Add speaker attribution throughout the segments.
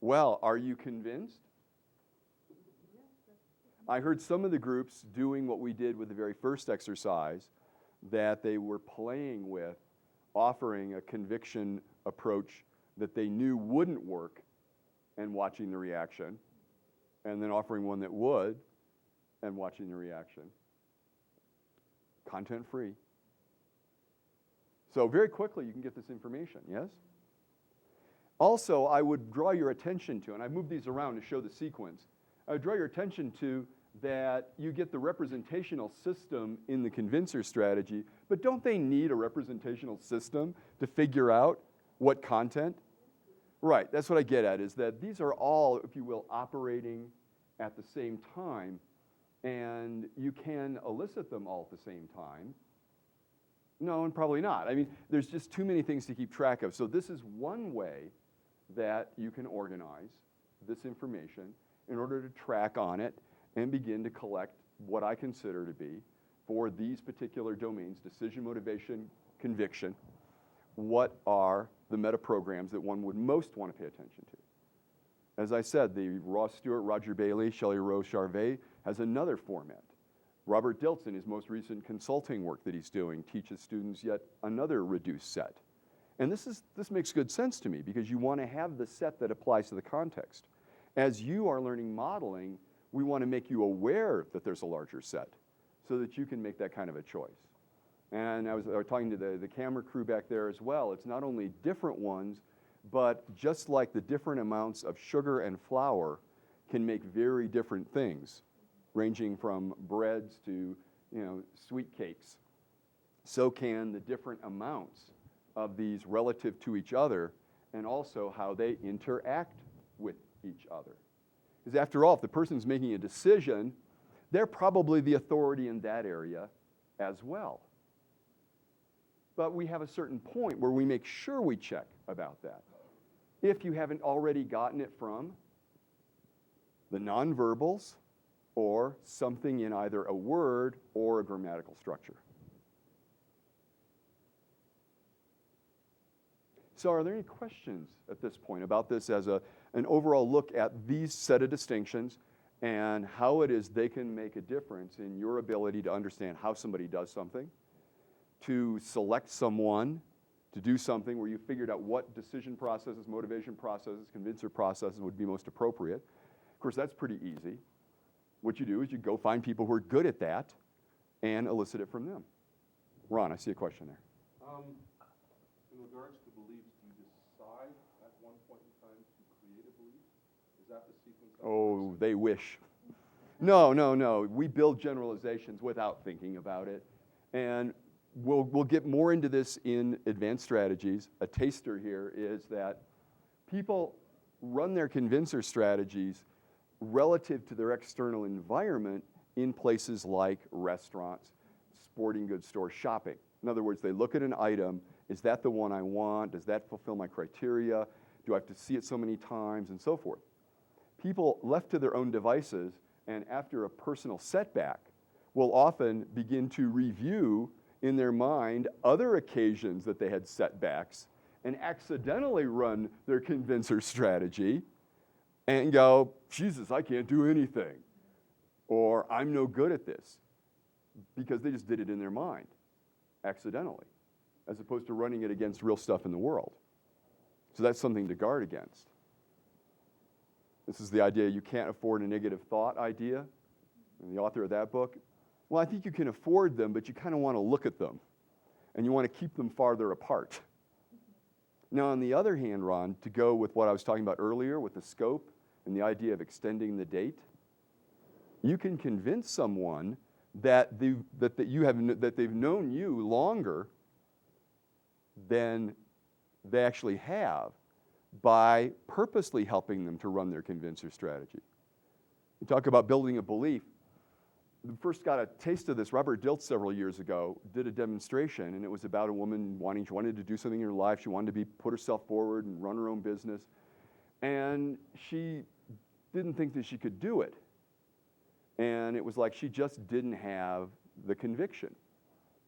Speaker 1: Well, are you convinced? I heard some of the groups doing what we did with the very first exercise, that they were playing with offering a conviction approach that they knew wouldn't work and watching the reaction, and then offering one that would and watching the reaction. Content free. So very quickly you can get this information, yes? Also, I would draw your attention to, and I moved these around to show the sequence, I would draw your attention to that you get the representational system in the convincer strategy, but don't they need a representational system to figure out what content? Right, that's what I get at, is that these are all, if you will, operating at the same time, and you can elicit them all at the same time. No, and probably not. I mean, there's just too many things to keep track of. So this is one way that you can organize this information in order to track on it and begin to collect what I consider to be, for these particular domains, decision, motivation, conviction, what are the meta-programs that one would most want to pay attention to. As I said, the Ross Stewart, Roger Bailey, Shelley Rose Charvet has another format. Robert Dilts, in his most recent consulting work that he's doing, teaches students yet another reduced set. And this makes good sense to me, because you want to have the set that applies to the context. As you are learning modeling, we want to make you aware that there's a larger set so that you can make that kind of a choice. And I was talking to the camera crew back there as well. It's not only different ones, but just like the different amounts of sugar and flour can make very different things, ranging from breads to, sweet cakes. So can the different amounts of these relative to each other, and also how they interact with each other. Because after all, if the person's making a decision, they're probably the authority in that area as well. But we have a certain point where we make sure we check about that. If you haven't already gotten it from the nonverbals or something in either a word or a grammatical structure. So are there any questions at this point about this as an overall look at these set of distinctions and how it is they can make a difference in your ability to understand how somebody does something, to select someone to do something where you figured out what decision processes, motivation processes, convincer processes would be most appropriate. Of course, that's pretty easy. What you do is you go find people who are good at that and elicit it from them. Ron, I see a question there.
Speaker 2: In regards to beliefs, do you decide at one point in time to create a belief? Is that the sequence?
Speaker 1: Oh, they wish. No. We build generalizations without thinking about it. And we'll get more into this in advanced strategies. A taster here is that people run their convincer strategies relative to their external environment in places like restaurants, sporting goods stores, shopping. In other words, they look at an item, is that the one I want? Does that fulfill my criteria? Do I have to see it so many times, and so forth? People left to their own devices, and after a personal setback, will often begin to review in their mind other occasions that they had setbacks and accidentally run their convincer strategy and go, Jesus, I can't do anything, or I'm no good at this, because they just did it in their mind, accidentally, as opposed to running it against real stuff in the world. So that's something to guard against. This is the idea you can't afford a negative thought idea, and the author of that book. Well, I think you can afford them, but you kind of want to look at them, and you want to keep them farther apart. Now, on the other hand, Ron, to go with what I was talking about earlier with the scope and the idea of extending the date, you can convince someone that they've known you longer than they actually have by purposely helping them to run their convincer strategy. You talk about building a belief. We first got a taste of this. Robert Dilts several years ago did a demonstration, and it was about a woman she wanted to do something in her life. She wanted to put herself forward and run her own business. And she didn't think that she could do it. And it was like she just didn't have the conviction.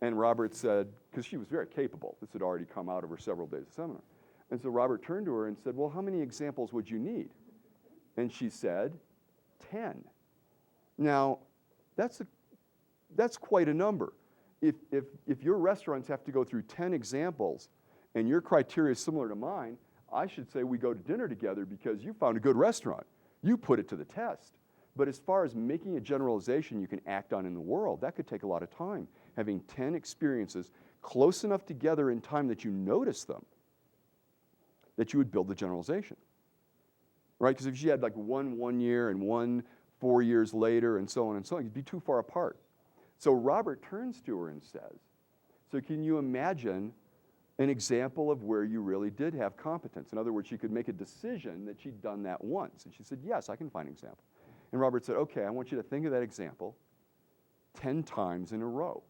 Speaker 1: And Robert said, because she was very capable, this had already come out over several days of seminar. And so Robert turned to her and said, well, how many examples would you need? And she said, 10. Now, that's quite a number. If your restaurants have to go through 10 examples and your criteria is similar to mine, I should say we go to dinner together because you found a good restaurant. You put it to the test. But as far as making a generalization you can act on in the world, that could take a lot of time. Having 10 experiences close enough together in time that you notice them, that you would build the generalization. Right? Because if she had like one year and one 4 years later and so on, you'd be too far apart. So Robert turns to her and says, so can you imagine an example of where you really did have competence? In other words, she could make a decision that she'd done that once. And she said, yes, I can find an example. And Robert said, okay, I want you to think of that example 10 times in a row.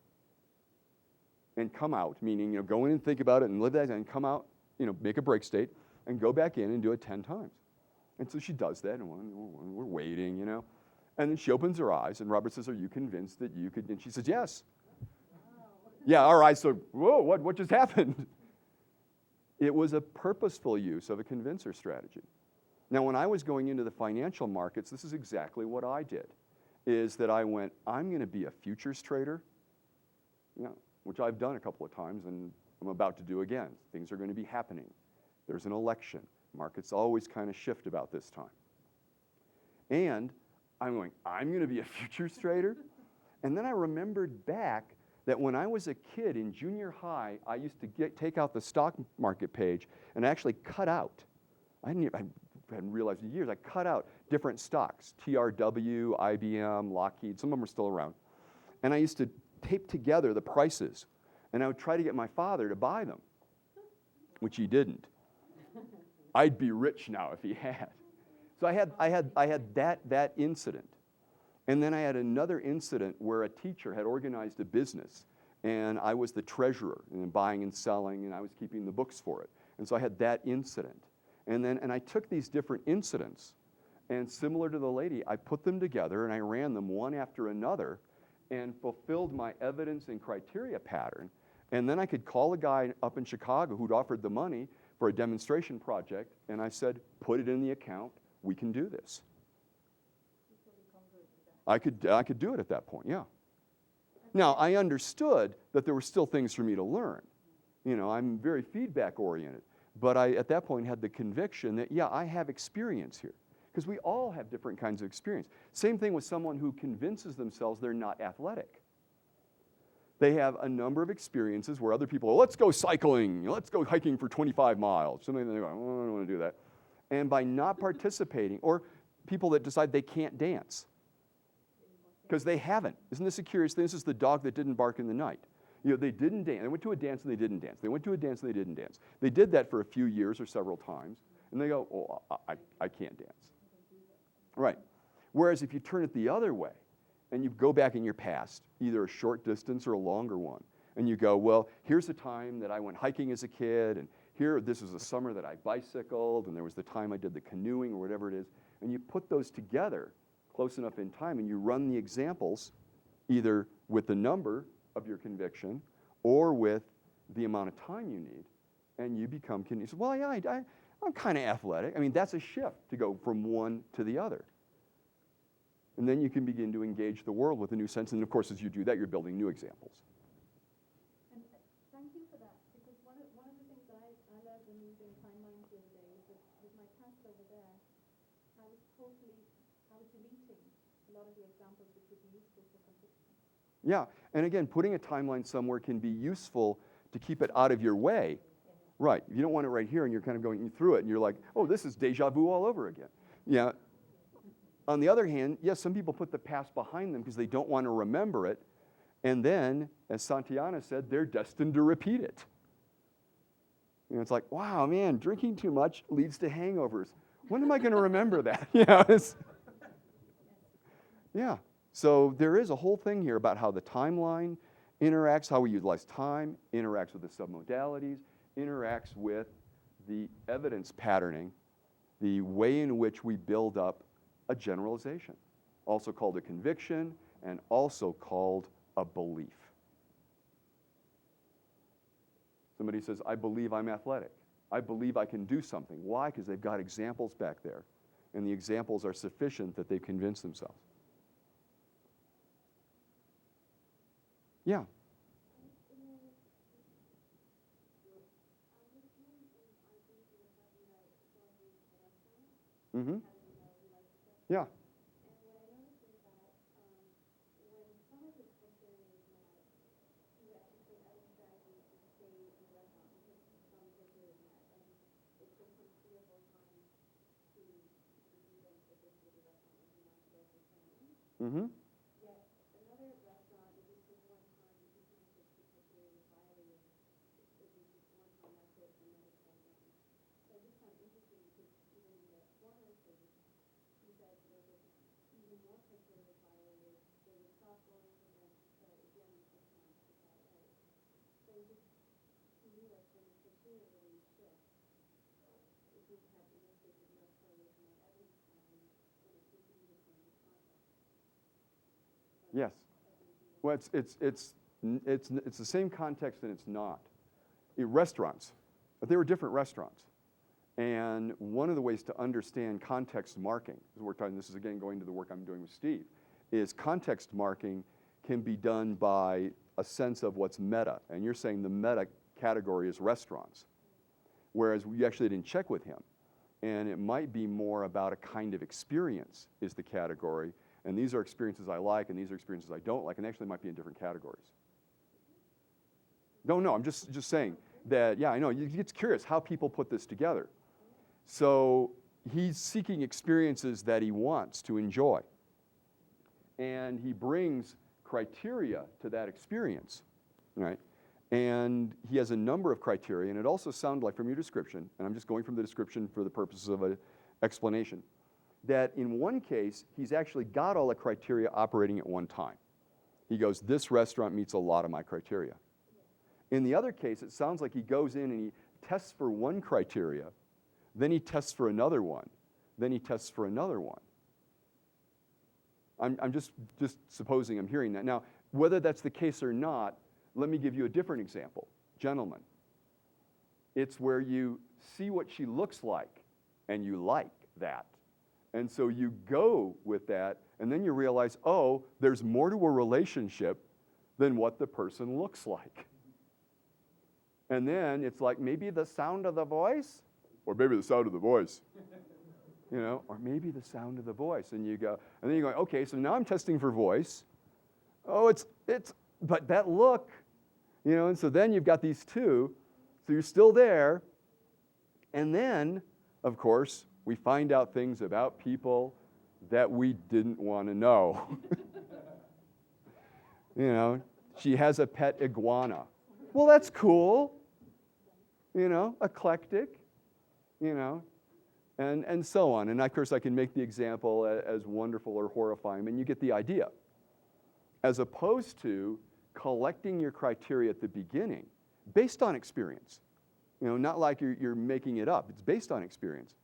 Speaker 1: And come out, meaning, go in and think about it and live that, and come out, make a break state, and go back in and do it 10 times. And so she does that, and we're waiting, And then she opens her eyes, and Robert says, are you convinced that you could? And she says, yes. Wow. Yeah, all right, so, whoa, what just happened? It was a purposeful use of a convincer strategy. Now, when I was going into the financial markets, this is exactly what I did, is that I went, I'm going to be a futures trader, which I've done a couple of times, and I'm about to do again. Things are going to be happening. There's an election. Markets always kind of shift about this time. And I'm going to be a futures trader? And then I remembered back that when I was a kid in junior high, I used to take out the stock market page and actually cut out. I hadn't realized in years, I cut out different stocks, TRW, IBM, Lockheed, some of them are still around. And I used to tape together the prices, and I would try to get my father to buy them, which he didn't. I'd be rich now if he had. So I had that incident. And then I had another incident where a teacher had organized a business, and I was the treasurer, and buying and selling, and I was keeping the books for it. And so I had that incident. And I took these different incidents, and similar to the lady, I put them together and I ran them one after another and fulfilled my evidence and criteria pattern. And then I could call a guy up in Chicago who'd offered the money for a demonstration project, and I said, put it in the account, we can do this. I could do it at that point, yeah. Now, I understood that there were still things for me to learn. I'm very feedback oriented. But I, at that point, had the conviction that, yeah, I have experience here. Because we all have different kinds of experience. Same thing with someone who convinces themselves they're not athletic. They have a number of experiences where other people, let's go cycling, let's go hiking for 25 miles. Something they go, oh, I don't want to do that. And by not participating, or people that decide they can't dance because they haven't. Isn't this a curious thing? This is the dog that didn't bark in the night. They didn't dance. They went to a dance and they didn't dance. They went to a dance and they didn't dance. They did that for a few years or several times, and they go, oh, I can't dance. Right. Whereas if you turn it the other way, and you go back in your past, either a short distance or a longer one, and you go, well, here's the time that I went hiking as a kid, and this was the summer that I bicycled, and there was the time I did the canoeing or whatever it is, and you put those together close enough in time, and you run the examples either with the number of your conviction or with the amount of time you need, and you become convinced. Well, yeah, I'm kind of athletic. I mean, that's a shift to go from one to the other. And then you can begin to engage the world with a new sense. And of course, as you do that, you're building new examples.
Speaker 3: And thank you for that, because one of the things that I learned when using timelines the other day is that with my task over there, I was deleting a lot of the examples which would be useful for conviction.
Speaker 1: Yeah, and again, putting a timeline somewhere can be useful to keep it out of your way. Right, you don't want it right here, and you're kind of going through it, and you're like, oh, this is deja vu all over again. Yeah. On the other hand, yes, some people put the past behind them because they don't want to remember it, and then, as Santayana said, they're destined to repeat it. It's like, wow, man, drinking too much leads to hangovers. When am I going to remember that? Yeah. So there is a whole thing here about how the timeline interacts, how we utilize time, interacts with the submodalities, interacts with the evidence patterning, the way in which we build up a generalization, also called a conviction and also called a belief. Somebody says, I believe I'm athletic. I believe I can do something. Why? Because they've got examples back there. and the examples are sufficient that they've convinced themselves. Yeah. Mm-hmm. Yeah. Mm-hmm. Yes. Well, it's the same context and it's not. Restaurants, but they were different restaurants. And one of the ways to understand context marking, this is again going to the work I'm doing with Steve, is context marking can be done by a sense of what's meta. And you're saying the meta category is restaurants, whereas we actually didn't check with him. And it might be more about a kind of experience is the category. And these are experiences I like, and these are experiences I don't like, and actually might be in different categories. No, I'm just saying that, yeah, I know, it's curious how people put this together. So he's seeking experiences that he wants to enjoy. And he brings criteria to that experience, right? And he has a number of criteria, and it also sounded like from your description, and I'm just going from the description for the purposes of an explanation, that in one case, he's actually got all the criteria operating at one time. He goes, this restaurant meets a lot of my criteria. In the other case, it sounds like he goes in and he tests for one criteria, then he tests for another one, then he tests for another one. I'm just supposing I'm hearing that. Now, whether that's the case or not, let me give you a different example. Gentlemen, it's where you see what she looks like, and you like that. And so you go with that, and then you realize, oh, there's more to a relationship than what the person looks like. And then it's like maybe the sound of the voice, or maybe the sound of the voice, or maybe the sound of the voice. And you go, and then you go, okay, so now I'm testing for voice. Oh, but that look, and so then you've got these two, so you're still there. And then, of course, we find out things about people that we didn't want to know. She has a pet iguana. Well, that's cool. Eclectic, and so on. And of course, I can make the example as wonderful or horrifying, and you get the idea. As opposed to collecting your criteria at the beginning, based on experience. Not like you're making it up. It's based on experience.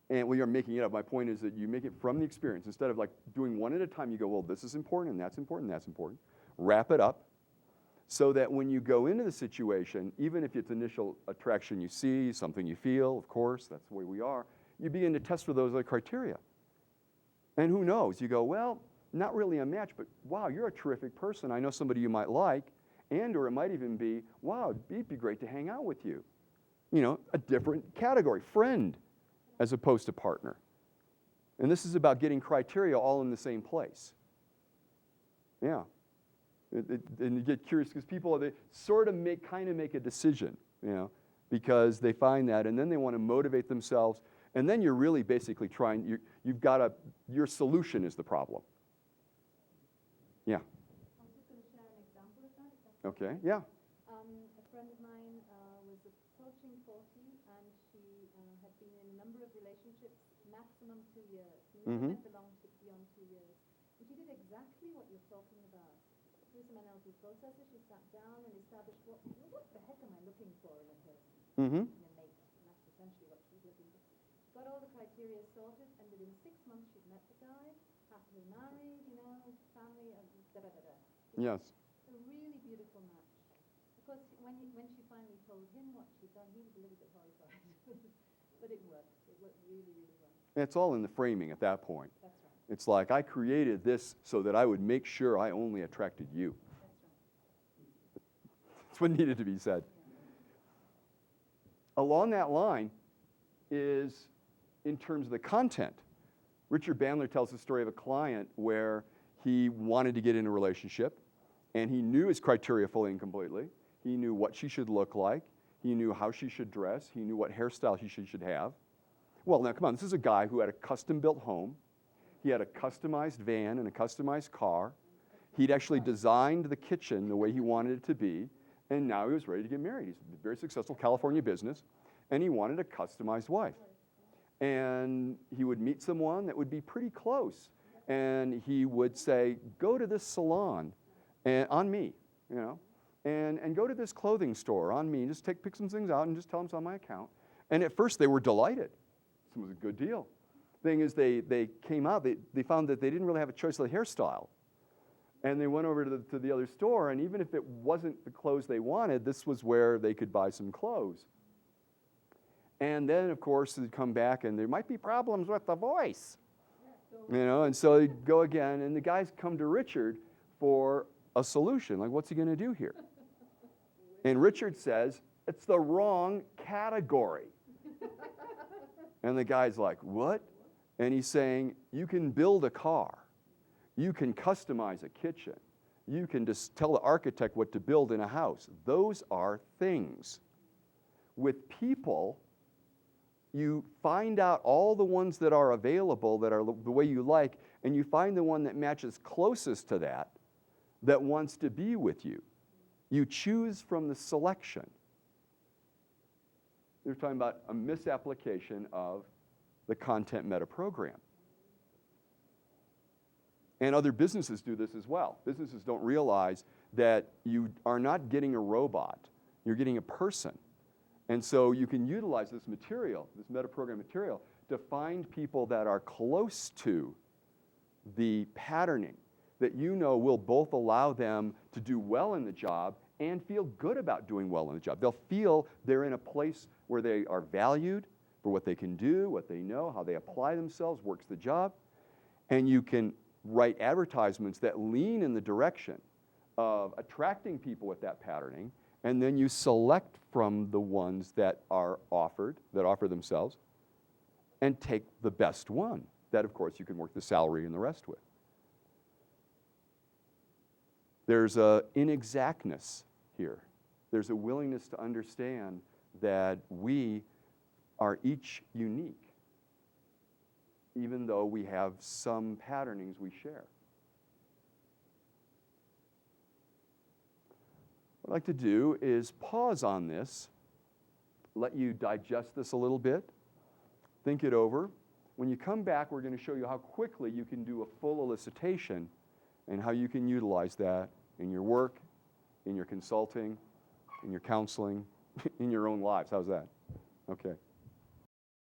Speaker 1: And you're making it up. My point is that you make it from the experience. Instead of like doing one at a time, you go, well, this is important, and that's important, and that's important. Wrap it up so that when you go into the situation, even if it's initial attraction you see, something you feel, of course, that's the way we are, you begin to test for those other criteria. And who knows? You go, well, not really a match, but wow, you're a terrific person. I know somebody you might like. Or it might even be, wow, it'd be great to hang out with you. A different category, friend, as opposed to partner. And this is about getting criteria all in the same place. Yeah. And you get curious because people, they sort of make a decision, because they find that, and then they want to motivate themselves, and then you're really basically trying, your solution is the problem. Yeah.
Speaker 3: I was just going to share an example of that. If that's
Speaker 1: Okay, yeah.
Speaker 3: A friend of mine was approaching 40, and she had been in a number of relationships, maximum 2 years. Never went beyond 2 years. And she did exactly what you're talking about. Through some NLP processes, she sat down and established what the heck am I looking for in a person, in a mate. And that's essentially what she's looking for. She got all the criteria sorted, and within 6 months she'd met the guy, happily married, family, and da-da-da-da.
Speaker 1: Yes.
Speaker 3: A really beautiful match. Because when she finally told him what she'd done, he was a little bit horrified. But it worked. It worked really, really well.
Speaker 1: And it's all in the framing at that point.
Speaker 3: That's right.
Speaker 1: It's like, I created this so that I would make sure I only attracted you.
Speaker 3: That's right.
Speaker 1: That's what needed to be said. Along that line is in terms of the content. Richard Bandler tells the story of a client where he wanted to get in a relationship, and he knew his criteria fully and completely. He knew what she should look like. He knew how she should dress. He knew what hairstyle she should have. Well, now come on, this is a guy who had a custom-built home. He had a customized van and a customized car. He'd actually designed the kitchen the way he wanted it to be, and now he was ready to get married. He's a very successful California business, and he wanted a customized wife. And he would meet someone that would be pretty close, and he would say, go to this salon and, on me, you know, and go to this clothing store on me, and just pick some things out and just tell them it's on my account. And at first they were delighted. This was a good deal. Thing is, they came out, they found that they didn't really have a choice of the hairstyle. And they went over to the other store, and even if it wasn't the clothes they wanted, this was where they could buy some clothes. And then, of course, they'd come back, and there might be problems with the voice. You know, and so they'd go again, and the guys come to Richard for a solution. Like, what's he going to do here? And Richard says, it's the wrong category. And the guy's like, what? And he's saying, you can build a car. You can customize a kitchen. You can just tell the architect what to build in a house. Those are things. With people, you find out all the ones that are available that are the way you like, and you find the one that matches closest to that wants to be with you. You choose from the selection. They're talking about a misapplication of the content meta program. And other businesses do this as well. Businesses don't realize that you are not getting a robot, you're getting a person. And so you can utilize this material, this meta program material, to find people that are close to the patterning that you know will both allow them to do well in the job and feel good about doing well in the job. They'll feel they're in a place where they are valued for what they can do, what they know, how they apply themselves, works the job. And you can write advertisements that lean in the direction of attracting people with that patterning, and then you select from the ones that are offered, that offer themselves, and take the best one. That, of course, you can work the salary and the rest with. There's an inexactness here. There's a willingness to understand that we are each unique, even though we have some patternings we share. What I'd like to do is pause on this, let you digest this a little bit, think it over. When you come back, we're going to show you how quickly you can do a full elicitation and how you can utilize that in your work, in your consulting, in your counseling, in your own lives. How's that? Okay.